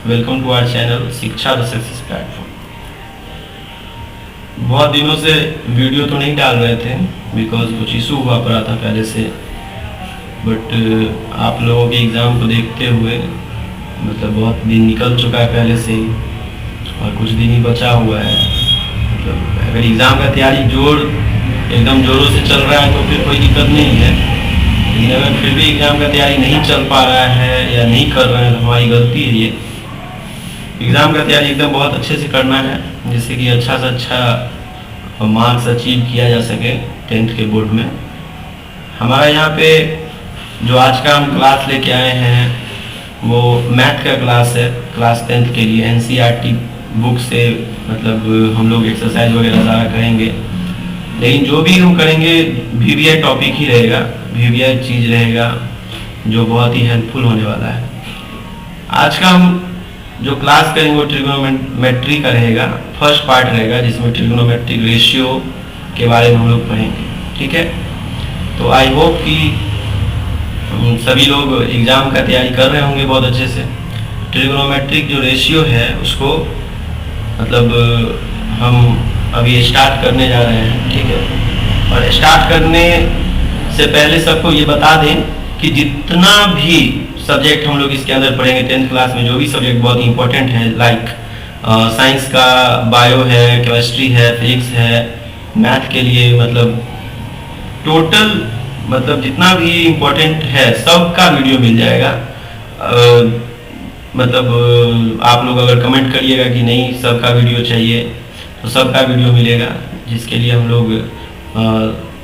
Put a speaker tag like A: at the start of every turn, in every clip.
A: Welcome to our channel शिक्षा the success platform. बहुत दिनों से वीडियो तो नहीं डाल रहे थे बिकॉज कुछ इशू हुआ पड़ा था पहले से, बट आप लोगों के एग्ज़ाम को देखते हुए मतलब बहुत दिन निकल चुका है पहले से ही और कुछ दिन ही बचा हुआ है। मतलब अगर एग्ज़ाम का तैयारी एकदम ज़ोरों से चल रहा है तो फिर कोई दिक्कत नहीं है, लेकिन अगर फिर भी एग्ज़ाम का तैयारी नहीं चल पा रहा है या नहीं कर रहे हैं तो हमारी गलती है। ये एग्ज़ाम का तैयारी एकदम बहुत अच्छे से करना है जिससे कि अच्छा से अच्छा मार्क्स अचीव किया जा सके 10th के बोर्ड में। हमारा यहाँ पे जो आज का हम क्लास लेके आए हैं वो मैथ का क्लास है, क्लास 10th के लिए NCERT बुक से मतलब हम लोग एक्सरसाइज वगैरह सारा करेंगे, लेकिन जो भी हम करेंगे VVI टॉपिक ही रहेगा, VVI चीज़ रहेगा जो बहुत ही हेल्पफुल होने वाला है। आज का हम जो क्लास करेंगे वो ट्रिग्नोमेट्री का रहेगा, फर्स्ट पार्ट रहेगा जिसमें ट्रिग्नोमेट्रिक रेशियो के बारे में हम लोग पढ़ेंगे। ठीक है, तो आई होप कि सभी लोग एग्ज़ाम का तैयारी कर रहे होंगे बहुत अच्छे से। ट्रिग्नोमेट्रिक जो रेशियो है उसको मतलब हम अभी स्टार्ट करने जा रहे हैं। ठीक है, और स्टार्ट करने से पहले सबको ये बता दें कि जितना भी सब्जेक्ट हम लोग इसके अंदर पढ़ेंगे 10th क्लास में, जो भी सब्जेक्ट बहुत इंपॉर्टेंट है लाइक साइंस का बायो है, केमिस्ट्री है, फिजिक्स है, मैथ के लिए मतलब टोटल मतलब जितना भी इम्पोर्टेंट है सबका वीडियो मिल जाएगा। मतलब आप लोग अगर कमेंट करिएगा कि नहीं सबका वीडियो चाहिए तो सबका वीडियो मिलेगा, जिसके लिए हम लोग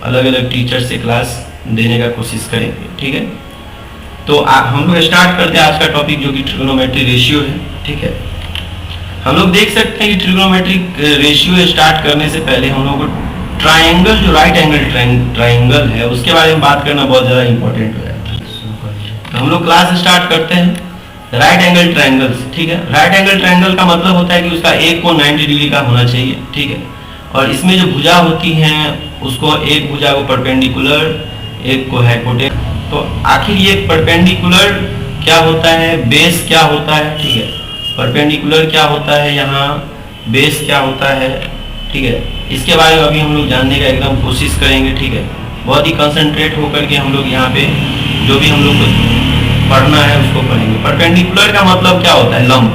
A: अलग अलग टीचर से क्लास देने का कोशिश करेंगे। ठीक है, तो हम लोग स्टार्ट करते हैं आज का टॉपिक जो कि ट्रिग्नोमेट्रिक रेशियो है। ठीक है, हम लोग देख सकते हैं कि ट्रिग्नोमेट्रिक रेशियो स्टार्ट करने से पहले हम लोग को ट्राइंगल जो राइट एंगल ट्राइंगल है उसके बारे में बात करना बहुत ज़्यादा इंपॉर्टेंट हो जाता है। तो हम लोग क्लास स्टार्ट करते हैं राइट एंगल ट्राइंगल से। ठीक है, राइट एंगल ट्राइंगल का मतलब होता है कि उसका एक कोण 90 डिग्री का होना चाहिए। ठीक है, और इसमें जो भुजा होती हैं उसको एक भुजा को परपेंडिकुलर, एक को हाइपोटेनस। तो आखिर ये परपेंडिकुलर क्या होता है, बेस क्या होता है। ठीक है, परपेंडिकुलर क्या होता है, यहाँ बेस क्या होता है। ठीक है, इसके बारे में अभी हम लोग जानने का एकदम कोशिश करेंगे। ठीक है, बहुत ही कंसंट्रेट होकर के हम लोग यहाँ पे जो भी हम लोग को पढ़ना है उसको पढ़ेंगे। परपेंडिकुलर का मतलब क्या होता है, लंब।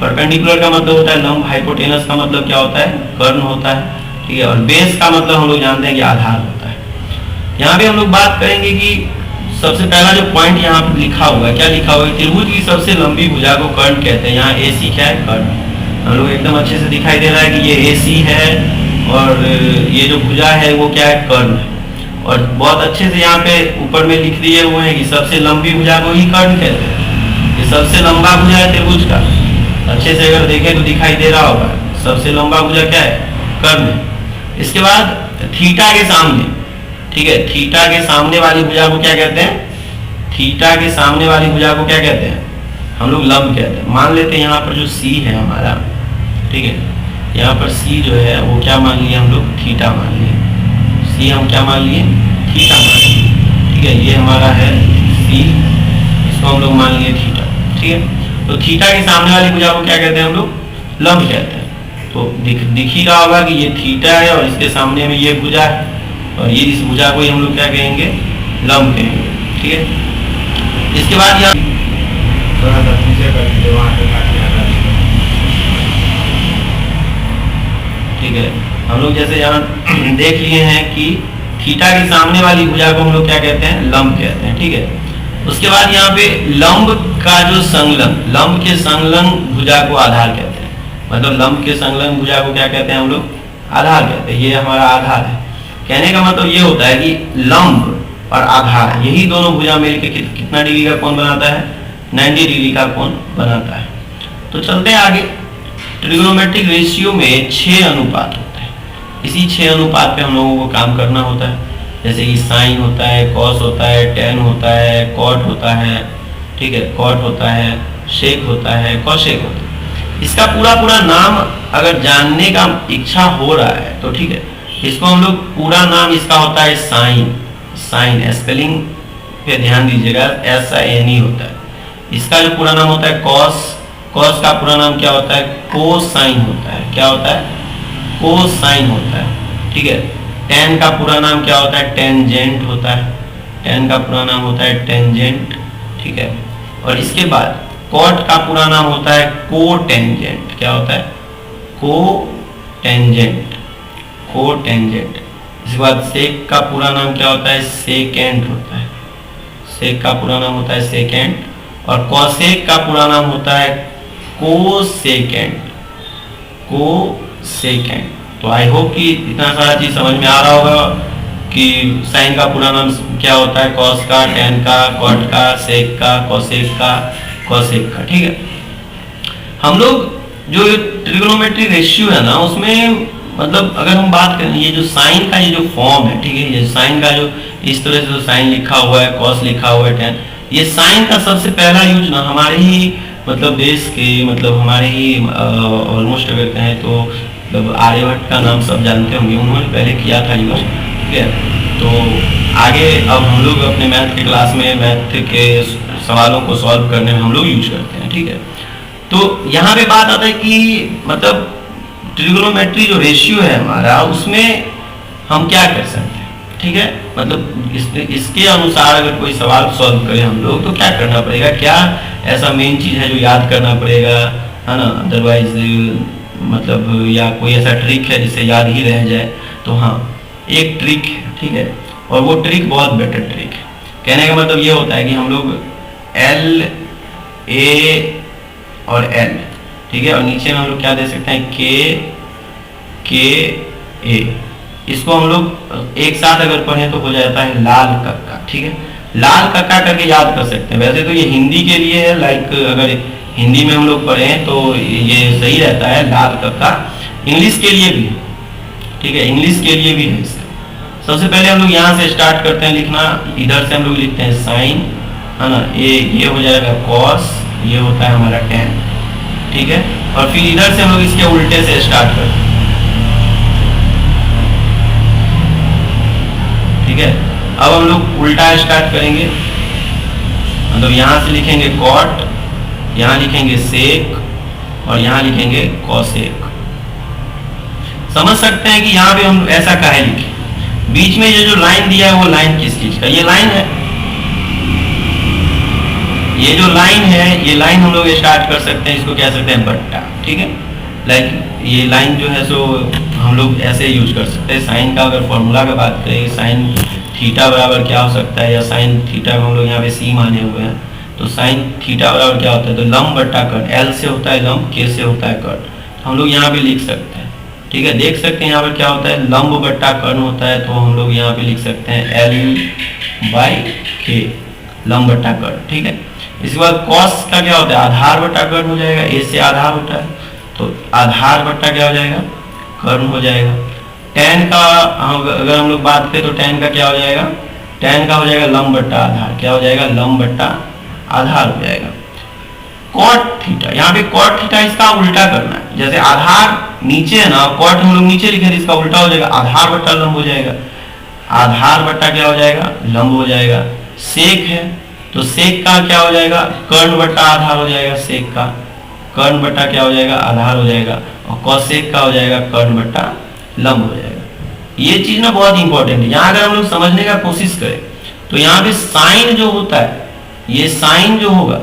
A: परपेंडिकुलर का मतलब होता है लंब। हाइपोटेनस का मतलब क्या होता है, कर्ण होता है। ठीक है, और बेस का मतलब हम लोग जानते हैं कि आधार होता है। यहाँ पे हम लोग बात करेंगे कि सबसे पहला जो पॉइंट यहाँ पे लिखा हुआ है, क्या लिखा हुआ है, त्रिभुज की सबसे लंबी भुजा को कर्ण कहते हैं। यहाँ AC क्या है, कर्ण। हम लोग एकदम अच्छे से दिखाई दे रहा है कि ये AC है और ये जो भुजा है वो क्या है, कर्ण है। और बहुत अच्छे से यहाँ पे ऊपर में लिख दिए हुए हैं कि सबसे लंबी भुजा को ही कर्ण कहते हैं। ये सबसे लंबा भुजा है त्रिभुज का, अच्छे से अगर देखें तो दिखाई दे रहा होगा। सबसे लंबा भुजा क्या है, कर्ण है। इसके बाद थीटा के सामने, ठीक है, थीटा के सामने वाली भुजा को क्या कहते हैं, थीटा के सामने वाली भुजा को क्या कहते हैं, हम लोग लंब कहते हैं। मान लेते हैं यहाँ पर जो C है हमारा, ठीक है, यहाँ पर C जो है वो क्या मान लिए हम लोग, थीटा मान लिए। C हम क्या मान लिए, थीटा मान लिए। ठीक है, ये हमारा है C, इसको हम लोग मान लिए थीटा। ठीक है, तो थीटा के सामने वाली भुजा को क्या कहते हैं, हम लोग लंब कहते हैं। तो दिख ही रहा होगा कि ये थीटा है और इसके सामने में ये भुजा है और ये इस भुजा को ही हम लोग क्या कहेंगे, लंब कहेंगे। ठीक है, इसके बाद यहाँ ठीक है, हम लोग जैसे यहाँ देख लिए हैं कि थीटा के सामने वाली भुजा को हम लोग क्या कहते हैं, लंब कहते हैं। ठीक है, उसके बाद यहाँ पे लंब का जो संलग्न, लंब के संलग्न भुजा को आधार कहते हैं। मतलब लंब के संलग्न भुजा को क्या कहते हैं हम लोग, आधार कहते हैं। ये हमारा आधार है। कहने का मतलब ये होता है कि लंब और आधार यही दोनों भुजा मिलकर कितना डिग्री का कोण बनाता है, 90 डिग्री का कोण बनाता है। तो चलते हैं आगे। ट्रिग्नोमेट्रिक रेशियो में 6 अनुपात होते हैं। इसी 6 अनुपात पे हम लोगों को काम करना होता है। जैसे कि साइन होता है, कॉस होता है, टेन होता है, कॉट होता है। ठीक है, कॉट होता है, शेक होता है, कॉशेक होता है। इसका पूरा नाम अगर जानने का इच्छा हो रहा है तो ठीक है, इसको हम लोग पूरा नाम इसका होता है साइन। साइन स्पेलिंग पे ध्यान दीजिएगा, SINE होता है। इसका जो पूरा नाम होता है कॉस, कॉस का पूरा नाम क्या होता है? कोसाइन होता है। क्या होता है? कोसाइन होता है। ठीक है। टेन का पूरा नाम क्या होता है? टेंजेंट होता है। टेन का पूरा नाम होता है टेंजेंट। ठीक है। और इसके बाद कॉट का पूरा नाम होता है कोटेंजेंट। क्या होता है? कोटेंजेंट। कोटेंजेंट। इसके बाद सेक का पूरा नाम क्या होता है? सेकेंट होता है। सेक का पूरा नाम होता है सेकेंट। और कॉसेक का पूरा नाम होता है कोसेकेंट। कोसेकेंट। तो आई होप कि इतना सारा चीज समझ में आ रहा होगा कि साइन का पूरा नाम क्या होता है? कॉस का, टेन का, कॉट का, सेक का, कॉसेक का, कॉसेक का। ठीक है। हम लोग जो ट्रिग्नोमेट्री रेशियो है ना, उसमें मतलब अगर हम बात करें, ये जो साइन का ये जो फॉर्म है, ठीक है, ये साइन का जो इस तरह से जो साइन लिखा हुआ है, कॉस लिखा हुआ है, टेन, ये साइन का सबसे पहला यूज ना हमारे ही मतलब देश के मतलब हमारे ही ऑलमोस्ट अगर कहें तो मतलब आर्यभट्ट का नाम सब जानते होंगे, उन्होंने पहले किया था यूज। ठीक है। तो आगे अब हम लोग अपने मैथ के क्लास में मैथ के सवालों को सॉल्व करने में हम लोग यूज करते हैं। ठीक है। तो यहाँ पे बात आता है कि मतलब ट्रिग्नोमेट्री जो रेशियो है हमारा, उसमें हम क्या कर सकते हैं? ठीक है। मतलब इसके अनुसार अगर कोई सवाल सॉल्व करें हम लोग, तो क्या करना पड़ेगा? क्या ऐसा मेन चीज है जो याद करना पड़ेगा, है ना? अदरवाइज मतलब या कोई ऐसा ट्रिक है जिससे याद ही रह जाए? तो हाँ, एक ट्रिक है। ठीक है। और वो ट्रिक बहुत बेटर ट्रिक है। कहने का मतलब ये होता है कि हम लोग एल, ए और एल, ठीक है, और नीचे में हम लोग क्या दे सकते हैं? के ए। इसको हम लोग एक साथ अगर पढ़ें तो हो जाता है लाल कक्का। ठीक है। लाल कक्का करके याद कर सकते हैं। वैसे तो ये हिंदी के लिए है, लाइक अगर हिंदी में हम लोग पढ़ें तो ये सही रहता है लाल कक्का। इंग्लिश के लिए भी, ठीक है, इंग्लिश के लिए भी है इसका। सबसे पहले हम लोग यहाँ से स्टार्ट करते हैं लिखना। इधर से हम लोग लिखते हैं साइन, है ना? ये हो जाएगा कॉस, ये होता है हमारा टेन। ठीक है। और फिर इधर से हम लोग इसके उल्टे से स्टार्ट करते हैं। ठीक है। अब हम लोग उल्टा स्टार्ट करेंगे, मतलब यहाँ से लिखेंगे कॉट, यहाँ लिखेंगे सेक और यहाँ लिखेंगे कॉसेक। समझ सकते हैं कि यहाँ पे हम ऐसा काहे लिखे? बीच में ये जो लाइन दिया है वो लाइन किस चीज का? ये लाइन है, ये जो लाइन है, ये लाइन हम लोग स्टार्ट कर सकते हैं, इसको कह सकते हैं बट्टा। ठीक है। लाइक ये लाइन जो है सो हम लोग ऐसे यूज कर सकते हैं। साइन का अगर फॉर्मूला का बात करें, साइन थीटा बराबर क्या हो सकता है, या साइन थीटा को हम लोग यहाँ पे सी माने हुए हैं, तो साइन थीटा बराबर क्या होता है? तो लंब बट्टा कट। एल से होता है लंब, के से होता है कट। हम लोग यहाँ पे लिख सकते हैं। ठीक है। देख सकते हैं यहाँ पर क्या होता है? लंब बट्टा कर्ण होता है, तो हम लोग यहाँ पे लिख सकते हैं एल बाई के, लंब बट्टा कर्ण। ठीक है। इसके बाद कॉस का क्या होता है? आधार बट्टा कर्ण हो जाएगा। ए से आधार होता है, तो आधार बट्टा क्या हो जाएगा? कर्ण हो जाएगा। टेन का अगर हम लोग बात करें तो टेन का क्या हो जाएगा? टेन का हो जाएगा लंब बट्टा आधार। क्या हो जाएगा? लंब बट्टा आधार हो जाएगा। कॉट थीटा, यहाँ पे कॉट थीटा इसका उल्टा करना है। जैसे आधार नीचे है ना, कॉट हम लोग नीचे लिखे, इसका उल्टा हो जाएगा, आधार बट्टा लंब हो जाएगा। आधार बट्टा क्या हो जाएगा? लंब हो जाएगा। सेक है तो सेक का क्या हो जाएगा? कर्ण बट्टा आधार हो जाएगा। सेक का कर्ण बट्टा क्या हो जाएगा? आधार हो जाएगा। और कॉसेक का हो जाएगा कर्ण बट्टा लंब हो जाएगा। ये चीज ना बहुत इंपॉर्टेंट है। यहाँ अगर हम लोग समझने का कोशिश करें तो यहाँ पे साइन जो होता है, ये साइन जो होगा,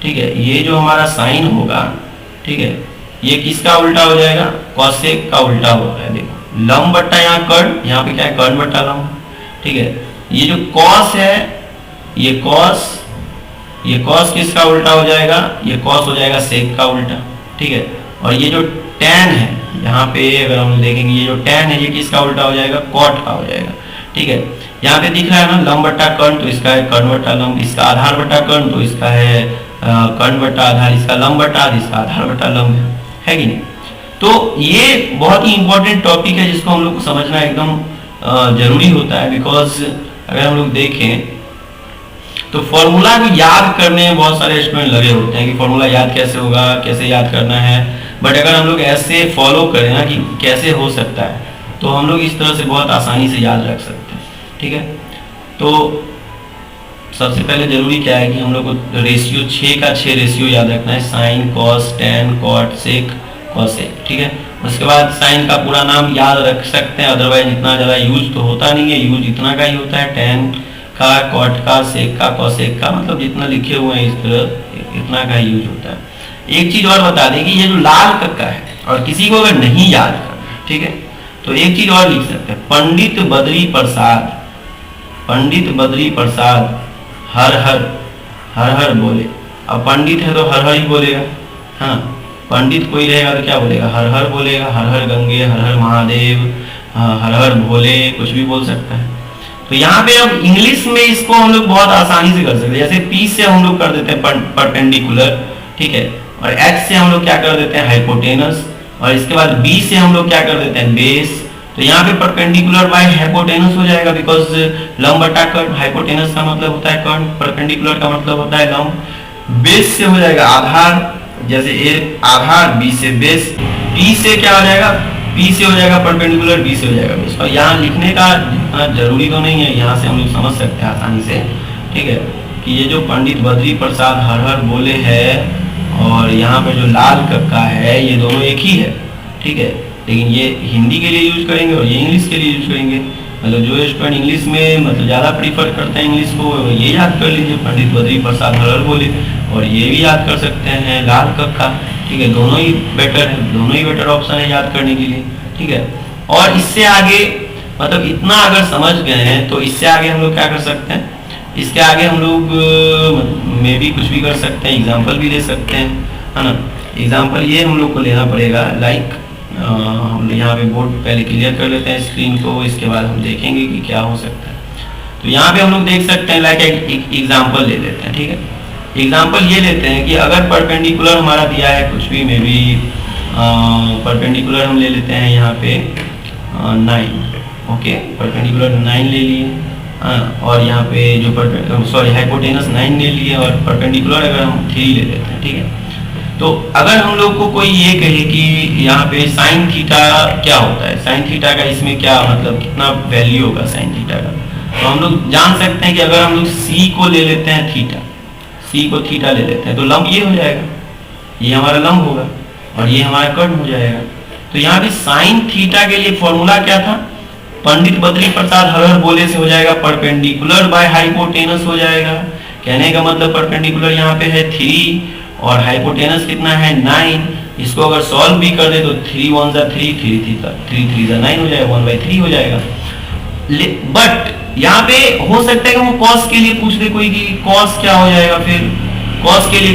A: ठीक है, ये जो हमारा साइन होगा, ठीक है, ये किसका उल्टा हो जाएगा? कॉसेक का उल्टा होता है। देखो लंब बट्टा यहाँ कर्ण, यहाँ पे क्या है? कर्ण बट्टा लंब। ठीक है। ये जो कॉस है, ये कॉस किसका उल्टा हो जाएगा? ये कॉस हो जाएगा सेक का उल्टा। ठीक है। और ये जो टेन है, यहाँ पे अगर हम देखेंगे, ये जो टेन है ये किसका उल्टा हो जाएगा? कॉट का हो जाएगा। ठीक है। यहाँ पे दिख रहा है ना लंब बट्टा कर्ण, तो इसका है कर्ण बट्टा लंब। इसका आधार बट्टा कर्ण, तो इसका है कर्ण बट्टा आधार। इसका लंब बट्टा, इसका आधार बट्टा लंब है कि नहीं? तो ये बहुत ही इंपॉर्टेंट टॉपिक है जिसको हम लोग को समझना एकदम जरूरी होता है। बिकॉज अगर हम लोग देखें तो फॉर्मूला को याद करने में बहुत सारे स्टूडेंट लगे होते हैं कि फॉर्मूला याद कैसे होगा, कैसे याद करना है। बट अगर हम लोग ऐसे फॉलो करें ना कि कैसे हो सकता है, तो हम लोग इस तरह से बहुत आसानी से याद रख सकते हैं। ठीक है। तो सबसे पहले जरूरी क्या है कि हम लोग को रेशियो 6 का 6 रेशियो याद रखना है, sine cos tan cot sec cosec, ठीक है। उसके बाद साइन का पूरा नाम याद रख सकते हैं, अदरवाइज इतना ज़्यादा यूज तो होता नहीं है, यूज इतना का ही होता है, टेन का कॉट का सेक का कॉसेक का, मतलब जितना लिखे हुए हैं इस तरह इतना का ही यूज होता है। एक चीज और बता दें कि ये जो लाल कक्का है, और किसी को अगर नहीं याद करना, ठीक है, तो एक चीज और लिख सकते हैं, पंडित बद्री प्रसाद, पंडित बद्री प्रसाद हर हर बोले। अब पंडित है तो हर हर ही बोलेगा, हाँ, पंडित कोई रहेगा तो क्या बोलेगा, हर हर बोलेगा, हर हर गंगे, हर हर महादेव, हर हर भोले, कुछ भी बोल सकता है। तो यहाँ पे अब इंग्लिश में इसको हम लोग बहुत आसानी से कर सकते हैं, जैसे पी से हम लोग कर देते हैं परपेंडिकुलर, ठीक है, और एच से हम लोग क्या कर देते हैं, हाइपोटेनस, और इसके बाद बी से हम लोग क्या कर देते हैं, बेस। तो यहाँ पे परपेंडिकुलर बाय हाइपोटेनस हो जाएगा, बिकॉज लंब बटा कर्ण, हाइपोटेनस का मतलब होता है कर्ण, परपेंडिकुलर का मतलब होता है लंब। बेस से हो जाएगा आधार, जैसे ए आधार, बी से बेस, पी से क्या हो जाएगा, पी से हो जाएगा परपेंडिकुलर, बी से हो जाएगा बेस। और यहाँ लिखने का इतना जरूरी तो नहीं है, यहाँ से हम लोग समझ सकते हैं आसानी से, ठीक है, कि ये जो पंडित बद्री प्रसाद हर हर बोले है और यहाँ पे जो लाल कक्का है, ये दोनों एक ही है, ठीक है, लेकिन ये हिंदी के लिए यूज करेंगे और ये इंग्लिश के लिए यूज करेंगे। मतलब जो स्टूडेंट इंग्लिश में मतलब ज़्यादा प्रीफर करते हैं इंग्लिश को, ये याद कर लीजिए पंडित बद्री प्रसाद हर हर बोले, और ये भी याद कर सकते हैं लाल कक्का, ठीक है, दोनों ही बेटर है, दोनों ही बेटर ऑप्शन है याद करने के लिए, ठीक है। और इससे आगे मतलब इतना अगर समझ गए हैं तो इससे आगे हम लोग क्या कर सकते हैं, इसके आगे हम लोग में भी कुछ भी कर सकते हैं, एग्जाम्पल भी ले सकते हैं, है ना। एग्जाम्पल ये हम लोग को लेना पड़ेगा, लाइक हम यहाँ पे बोर्ड पहले क्लियर कर लेते हैं स्क्रीन को, इसके बाद हम देखेंगे कि क्या हो सकता है। तो यहाँ पे हम लोग देख सकते हैं, लाइक एक एग्जाम्पल ले लेते हैं, ठीक है। एग्जाम्पल ये लेते हैं कि अगर परपेंडिकुलर हमारा दिया है कुछ भी, मे बी परपेंडिकुलर हम ले लेते हैं यहाँ पे 9, ओके, परपेंडिकुलर 9 ले लिए, और यहाँ पे जो सॉरी हाइपोटेनस 9 ले लिए, और परपेंडिकुलर अगर हम 3 ले लेते हैं, ठीक है। तो अगर हम लोग को कोई ये कहे कि यहाँ पे साइन थीटा क्या होता है, साइन थीटा का इसमें क्या मतलब कितना वैल्यू होगा साइन थीटा का, तो हम लोग जान सकते हैं कि अगर हम लोग सी को ले लेते हैं थीटा, सी को थीटा ले लेते हैं, तो लंब ये हो जाएगा, ये हमारा लंब होगा और ये हमारा कर्ण हो जाएगा। तो यहाँ पे साइन थीटा के लिए फॉर्मूला क्या था, पंडित बद्री प्रसाद हर हर बोले से हो जाएगा परपेंडिकुलर बाय हाइपोटेनस हो जाएगा। कहने का मतलब परपेंडिकुलर यहाँ पे है 3 और हाइपोटेनस कितना है 9। इसको अगर सॉल्व भी कर दे तो 3 1 जा 3, 3 3 जा 9 हो जाएगा, 1/3 हो जाएगा। बट यहाँ पे हो सकता है कि वो कॉस के लिए पूछ दे कोई कि कॉस क्या हो जाएगा, फिर कॉस के लिए